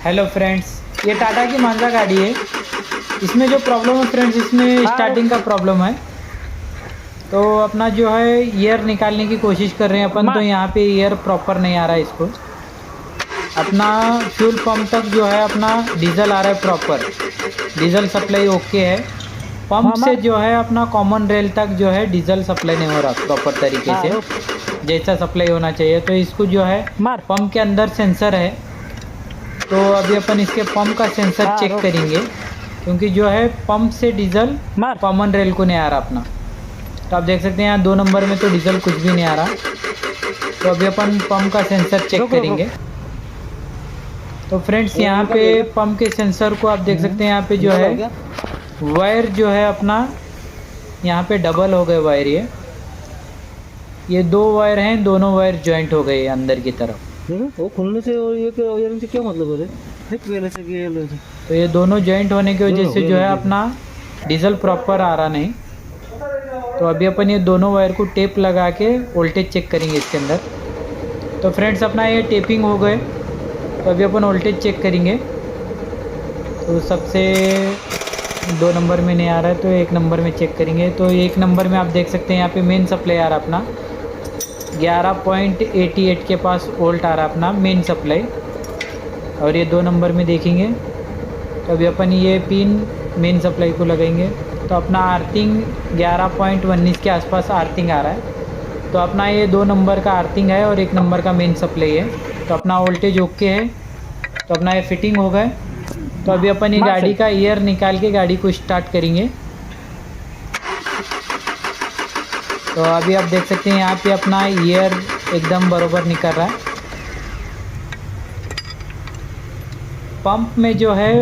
Hello friends, ये टाटा की मांजा गाड़ी है। इसमें जो प्रॉब्लम है फ्रेंड्स, इसमें स्टार्टिंग का प्रॉब्लम है। तो अपना जो है ईयर निकालने की कोशिश कर रहे हैं अपन, तो यहाँ पे ईयर प्रॉपर नहीं आ रहा है इसको। अपना फ्यूल पंप तक जो है अपना डीजल आ रहा है प्रॉपर, डीजल सप्लाई ओके है। पंप से जो है अपना कॉमन रेल तक जो है डीजल सप्लाई नहीं हो रहा प्रॉपर तरीके से जैसा सप्लाई होना चाहिए। तो इसको जो है पंप के अंदर सेंसर है, तो अभी अपन इसके पंप का सेंसर चेक करेंगे, क्योंकि जो है पंप से डीजल कॉमन रेल को नहीं आ रहा अपना। तो आप देख सकते हैं यहाँ 2 नंबर में तो डीजल कुछ भी नहीं आ रहा। तो अभी अपन पंप का सेंसर चेक करेंगे। तो फ्रेंड्स यहाँ पे पंप के सेंसर को आप देख सकते हैं, यहाँ पे जो है वायर जो है अपना यहाँ पे डबल हो गए वायर। ये 2 वायर हैं, दोनों वायर जॉइंट हो गए अंदर की तरफ। वो खुलने से और ये वायरिंग से क्या मतलब है? पहले से ये तो ये दोनों जॉइंट होने की वजह से जो है अपना डीजल प्रॉपर आ रहा नहीं। तो अभी अपन ये दोनों वायर को टेप लगा के वोल्टेज चेक करेंगे इसके अंदर। तो फ्रेंड्स अपना ये टेपिंग हो गए, तो अभी अपन वोल्टेज चेक करेंगे। तो सबसे 2 नंबर में नहीं आ रहा है, तो 1 नंबर में चेक करेंगे। तो 1 नंबर में आप देख सकते हैं यहाँ पे मेन सप्लाई आ रहा अपना 11.88 के पास वोल्ट आ रहा अपना मेन सप्लाई। और ये 2 नंबर में देखेंगे, तो अभी अपन ये पिन मेन सप्लाई को लगाएंगे। तो अपना आर्थिंग 11.19 के आसपास आर्थिंग आ रहा है। तो अपना ये 2 नंबर का आर्थिंग है और 1 नंबर का मेन सप्लाई है। तो अपना वोल्टेज ओके है, तो अपना ये फिटिंग हो गए। तो अभी अपन ये गाड़ी का ईयर निकाल के गाड़ी को स्टार्ट करेंगे। तो अभी आप देख सकते हैं यहाँ पे अपना ईयर एकदम बरोबर निकल रहा है। पंप में जो है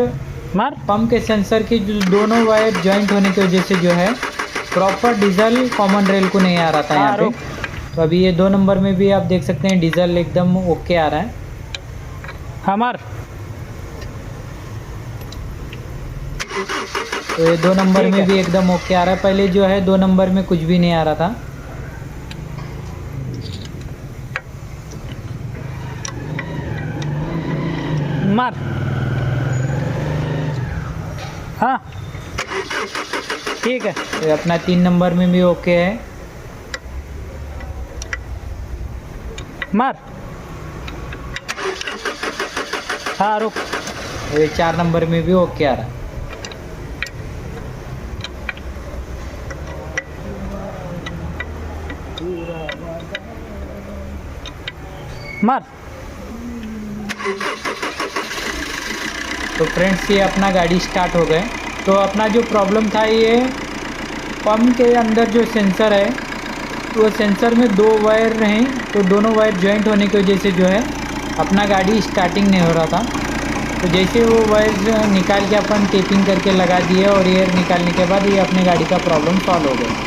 पंप के सेंसर की जो दोनों वायर जॉइंट होने की वजह से जो है प्रॉपर डीजल कॉमन रेल को नहीं आ रहा था यहाँ पे। तो अभी ये 2 नंबर में भी आप देख सकते हैं डीजल एकदम ओके आ रहा है तो ये 2 नंबर में भी एकदम ओके आ रहा है। पहले जो है 2 नंबर में कुछ भी नहीं आ रहा था। हाँ ठीक है। तो अपना 3 नंबर में भी ओके है। हाँ रुक। तो ये 4 नंबर में भी ओके आ रहा है। तो फ्रेंड्स ये अपना गाड़ी स्टार्ट हो गए। तो अपना जो प्रॉब्लम था ये पंप के अंदर जो सेंसर है, वो सेंसर में 2 वायर हैं, तो दोनों वायर जॉइंट होने की वजह से जो है अपना गाड़ी स्टार्टिंग नहीं हो रहा था। तो जैसे वो वायर निकाल के अपन टेपिंग करके लगा दिए और एयर निकालने के बाद ये अपने गाड़ी का प्रॉब्लम सॉल्व हो गया।